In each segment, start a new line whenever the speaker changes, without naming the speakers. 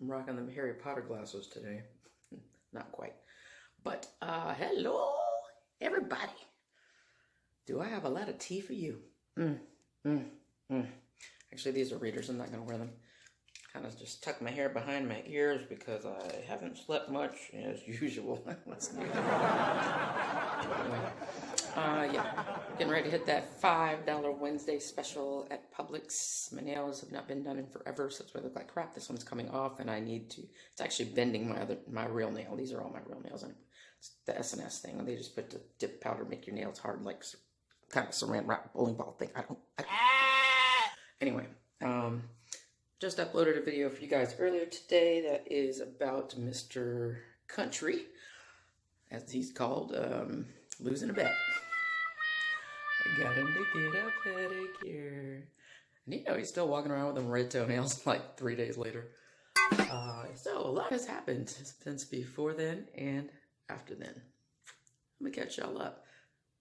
I'm rocking them Harry Potter glasses today. Not quite. But, hello, everybody. Do I have a lot of tea for you? Actually, these are readers. I'm not going to wear them. Kind of just tuck my hair behind my ears because I haven't slept much as usual. Yeah, getting ready to hit that $5 Wednesday special at Publix. My nails have not been done in forever, so that's why they look like crap. This one's coming off, and I need to. It's actually bending my real nail. These are all my real nails, and it's the S&S thing. They just put the dip powder, make your nails hard, like kind of saran wrap bowling ball thing. Anyway, just uploaded a video for you guys earlier today that is about Mr. Country, as he's called, losing a bet. I got him to get a pedicure. And you know, he's still walking around with them red toenails like 3 days later. So a lot has happened since before then and after then. Let me catch y'all up.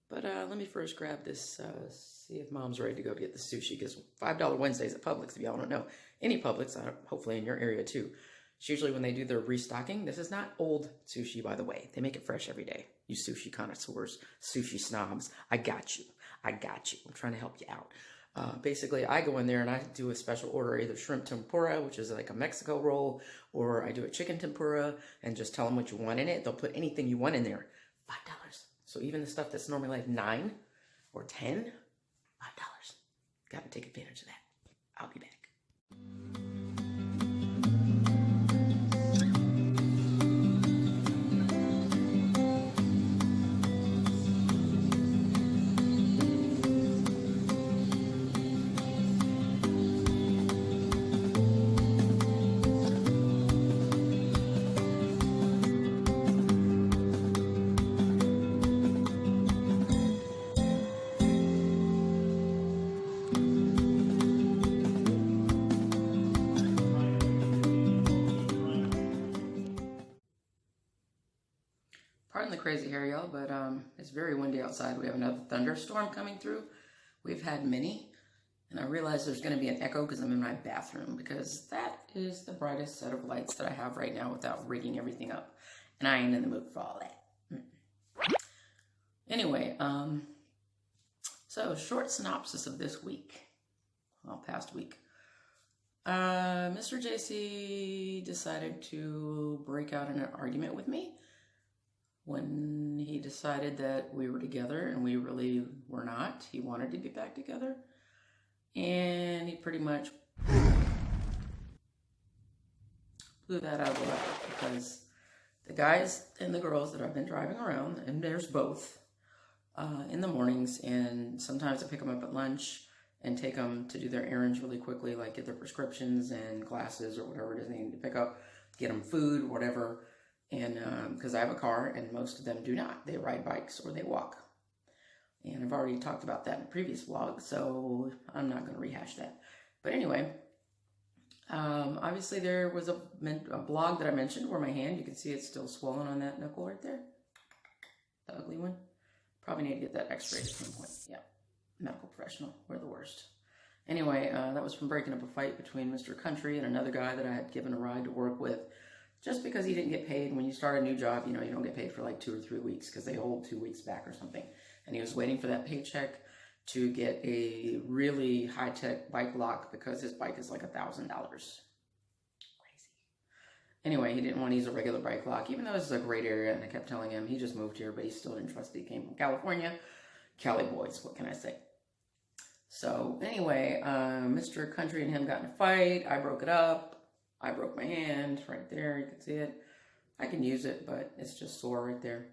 But let me first grab this, see if Mom's ready to go get the sushi. Because $5 Wednesdays at Publix, if y'all don't know. Any Publix, hopefully in your area too. It's usually when they do their restocking. This is not old sushi, by the way. They make it fresh every day. You sushi connoisseurs, sushi snobs, I got you. I got you. I'm trying to help you out. Basically, I go in there and I do a special order, either shrimp tempura, which is like a Mexico roll, or I do a chicken tempura and just tell them what you want in it. They'll put anything you want in there. $5. So even the stuff that's normally like $9 or $10, $5. Got to take advantage of that. I'll be back. Pardon the crazy hair, y'all, but it's very windy outside. We have another thunderstorm coming through. We've had many, and I realize there's going to be an echo because I'm in my bathroom, because that is the brightest set of lights that I have right now without rigging everything up, and I ain't in the mood for all that. Anyway, so short synopsis of this week, well, past week. Mr. JC decided to break out in an argument with me when he decided that we were together, and we really were not. He wanted to get back together, and he pretty much blew that out of the water, because the guys and the girls that I've been driving around, and there's both, in the mornings, and sometimes I pick them up at lunch and take them to do their errands really quickly, like get their prescriptions and glasses or whatever it is they need to pick up, get them food, whatever. And because I have a car, and most of them do not. They ride bikes or they walk. And I've already talked about that in a previous vlog, so I'm not going to rehash that. But anyway, obviously there was a blog that I mentioned where my hand, you can see it's still swollen on that knuckle right there. The ugly one. Probably need to get that x-rayed at some point. Yeah, medical professional. We're the worst. Anyway, that was from breaking up a fight between Mr. Country and another guy that I had given a ride to work with. Just because he didn't get paid. When you start a new job, you know, you don't get paid for like 2 or 3 weeks because they hold 2 weeks back or something. And he was waiting for that paycheck to get a really high-tech bike lock because his bike is like $1,000. Crazy. Anyway, he didn't want to use a regular bike lock, even though this is a great area, and I kept telling him he just moved here, but he still didn't trust it. He came from California. Cali boys, what can I say? So anyway, Mr. Country and him got in a fight. I broke it up. I broke my hand right there. You can see it. I can use it, but it's just sore right there.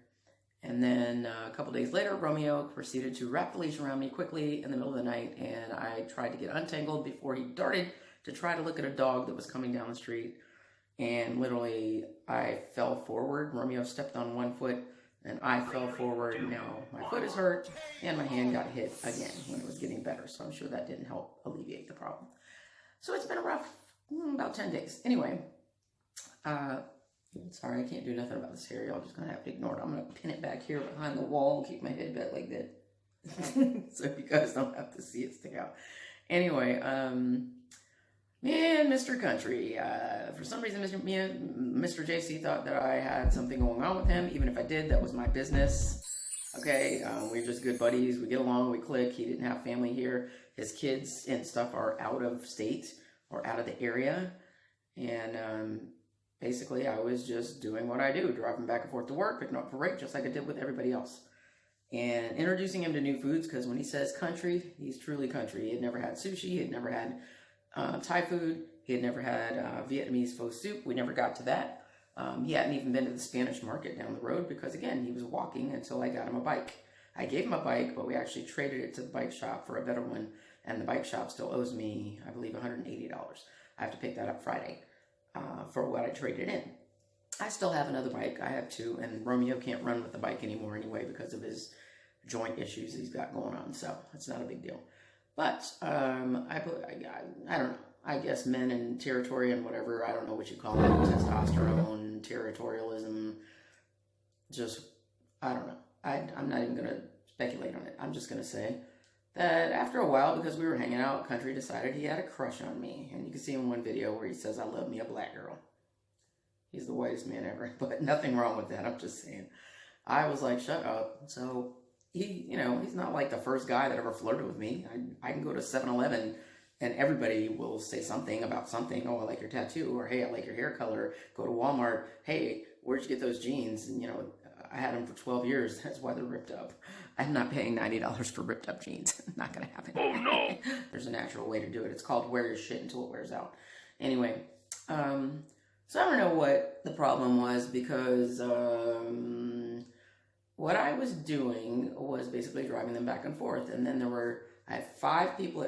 And then a couple days later, Romeo proceeded to wrap the leash around me quickly in the middle of the night, and I tried to get untangled before he darted to try to look at a dog that was coming down the street. And literally, I fell forward. Romeo stepped on one foot, and I fell forward. Now, my foot is hurt, and my hand got hit again when it was getting better. So I'm sure that didn't help alleviate the problem. So it's been a rough about 10 days. Anyway, sorry, I can't do nothing about this hair. Y'all just gonna have to ignore it. I'm gonna pin it back here behind the wall and keep my head back like that. So you guys don't have to see it stick out. Anyway, Me and Mr. Country. For some reason, Mr. JC thought that I had something going on with him. Even if I did, that was my business. Okay, we're just good buddies. We get along, we click. He didn't have family here. His kids and stuff are out of state or out of the area. And basically, I was just doing what I do, driving back and forth to work, picking up for break, just like I did with everybody else. And introducing him to new foods, because when he says country, he's truly country. He had never had sushi. He had never had Thai food. He had never had Vietnamese pho soup. We never got to that. He hadn't even been to the Spanish market down the road because, again, he was walking until I got him a bike. I gave him a bike, but we actually traded it to the bike shop for a better one, and the bike shop still owes me, I believe, $180. I have to pick that up Friday for what I traded in. I still have another bike. I have two, and Romeo can't run with the bike anymore anyway because of his joint issues he's got going on, so it's not a big deal. But I don't know. I guess men and territory and whatever, I don't know what you call it, testosterone, territorialism, just, I don't know. I'm not even going to speculate on it. I'm just going to say that after a while, because we were hanging out, Country decided he had a crush on me. And you can see in one video where he says, I love me a black girl. He's the whitest man ever, but nothing wrong with that. I'm just saying. I was like, shut up. So he, he's not like the first guy that ever flirted with me. I can go to 7-Eleven and everybody will say something about something. Oh, I like your tattoo, or hey, I like your hair color. Go to Walmart. Hey, where'd you get those jeans? And I had them for 12 years. That's why they're ripped up. I'm not paying $90 for ripped up jeans. Not gonna happen.
Oh no!
There's a natural way to do it. It's called wear your shit until it wears out. Anyway, so I don't know what the problem was, because what I was doing was basically driving them back and forth. And then I had 5 people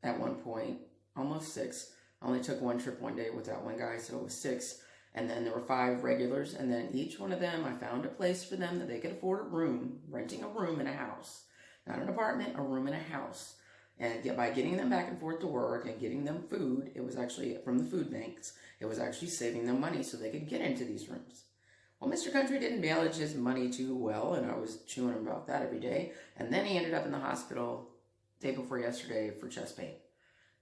at one point, almost 6. I only took one trip one day with that one guy, so it was 6. And then there were 5 regulars, and then each one of them, I found a place for them that they could afford a room, renting a room in a house. Not an apartment, a room in a house. And by getting them back and forth to work and getting them food, it was actually from the food banks, it was actually saving them money so they could get into these rooms. Well, Mr. Country didn't manage his money too well, and I was chewing him about that every day. And then he ended up in the hospital day before yesterday for chest pain.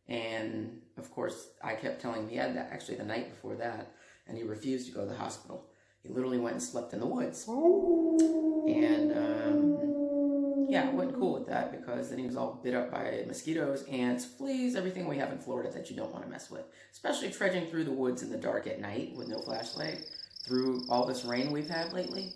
And, of course, I kept telling him he had that actually the night before that, and he refused to go to the hospital. He literally went and slept in the woods. And, yeah, I wasn't cool with that, because then he was all bit up by mosquitoes, ants, fleas, everything we have in Florida that you don't want to mess with. Especially trudging through the woods in the dark at night with no flashlight through all this rain we've had lately.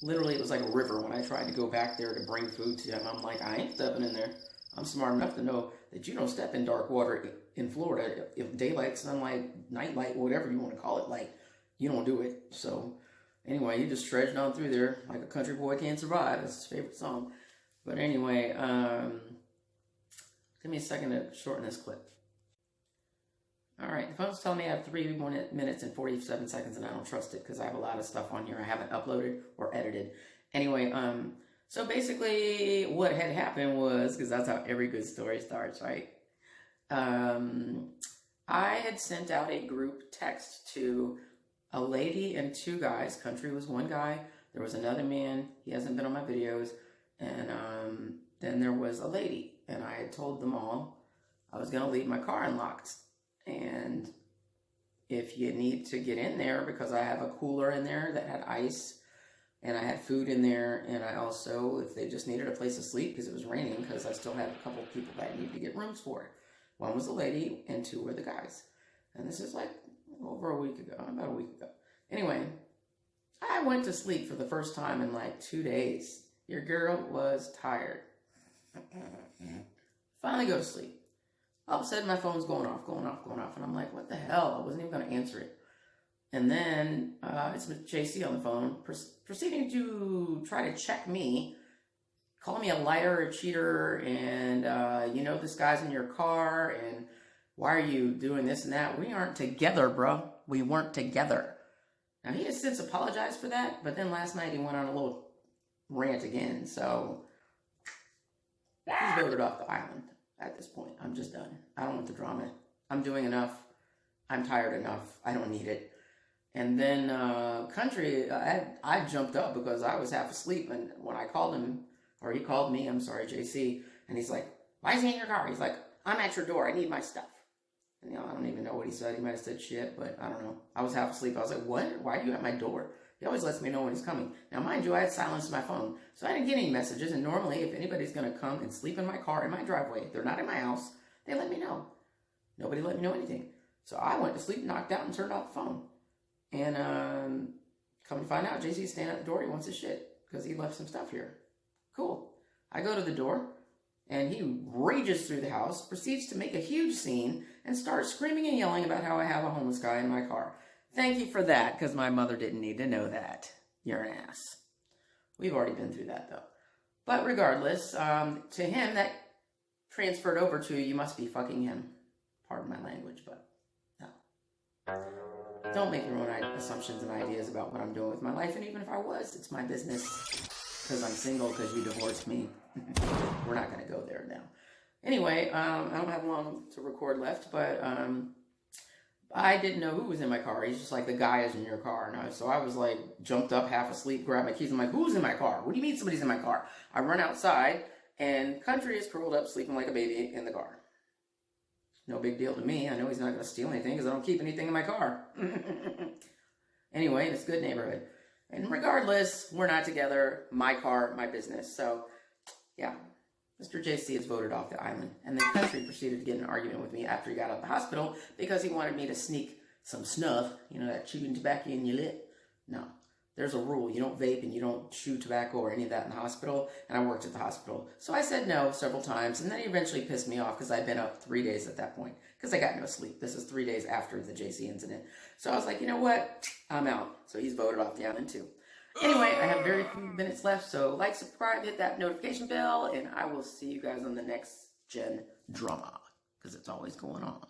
Literally, it was like a river when I tried to go back there to bring food to him. I'm like, I ain't stepping in there. I'm smart enough to know that you don't step in dark water in Florida. If daylight, sunlight, nightlight, whatever you want to call it, like, you don't do it. So, anyway, you just trudged on through there like a country boy can't survive. That's his favorite song. But anyway, give me a second to shorten this clip. All right, the phone's telling me I have 3 minutes and 47 seconds, and I don't trust it because I have a lot of stuff on here I haven't uploaded or edited. Anyway, so basically what had happened was, because that's how every good story starts, right? I had sent out a group text to a lady and 2 guys. Country was one guy. There was another man. He hasn't been on my videos. And then there was a lady. And I had told them all I was going to leave my car unlocked. And if you need to get in there, because I have a cooler in there that had ice, and I had food in there, and I also, if they just needed a place to sleep because it was raining, because I still had a couple of people that I needed to get rooms for. One was the lady, and 2 were the guys. And this is like over a week ago, about a week ago. Anyway, I went to sleep for the first time in like 2 days. Your girl was tired. Finally go to sleep. All of a sudden, my phone's going off. And I'm like, what the hell? I wasn't even going to answer it. And then it's JC on the phone, proceeding to try to check me, call me a liar, a cheater, and this guy's in your car, and why are you doing this and that? We aren't together, bro. We weren't together. Now, he has since apologized for that, but then last night he went on a little rant again, so he's voted off the island at this point. I'm just done. I don't want the drama. I'm doing enough. I'm tired enough. I don't need it. And then Country, I jumped up because I was half asleep, and when I called him, or he called me, I'm sorry, JC, and he's like, why is he in your car? He's like, I'm at your door. I need my stuff. And, I don't even know what he said. He might have said shit, but I don't know. I was half asleep. I was like, what? Why are you at my door? He always lets me know when he's coming. Now, mind you, I had silenced my phone, so I didn't get any messages. And normally, if anybody's going to come and sleep in my car, in my driveway, they're not in my house, they let me know. Nobody let me know anything. So I went to sleep, knocked out, and turned off the phone. And come to find out, JC's standing at the door. He wants his shit because he left some stuff here. Cool. I go to the door, and he rages through the house, proceeds to make a huge scene, and starts screaming and yelling about how I have a homeless guy in my car. Thank you for that, because my mother didn't need to know that. You're an ass. We've already been through that, though. But regardless, to him, that transferred over to, you must be fucking him. Pardon my language, but no. Don't make your own assumptions and ideas about what I'm doing with my life, and even if I was, it's my business. Because I'm single, because you divorced me. We're not going to go there now. Anyway, I don't have long to record left, but I didn't know who was in my car. He's just like, the guy is in your car. And so I was like, jumped up, half asleep, grabbed my keys. I'm like, who's in my car? What do you mean somebody's in my car? I run outside, and Country is curled up, sleeping like a baby in the car. No big deal to me. I know he's not going to steal anything because I don't keep anything in my car. Anyway, it's a good neighborhood. And regardless, we're not together. My car, my business. So, yeah. Mr. JC is voted off the island. And then Country proceeded to get in an argument with me after he got out of the hospital because he wanted me to sneak some snuff. You know, that chewing tobacco in your lip. No. There's a rule. You don't vape and you don't chew tobacco or any of that in the hospital. And I worked at the hospital. So I said no several times. And then he eventually pissed me off because I'd been up 3 days at that point. Because I got no sleep. This is 3 days after the JC incident. So I was like, you know what? I'm out. So he's voted off the island too. Anyway, I have very few minutes left. So like, subscribe, hit that notification bell. And I will see you guys on the next Jenn drama. Because it's always going on.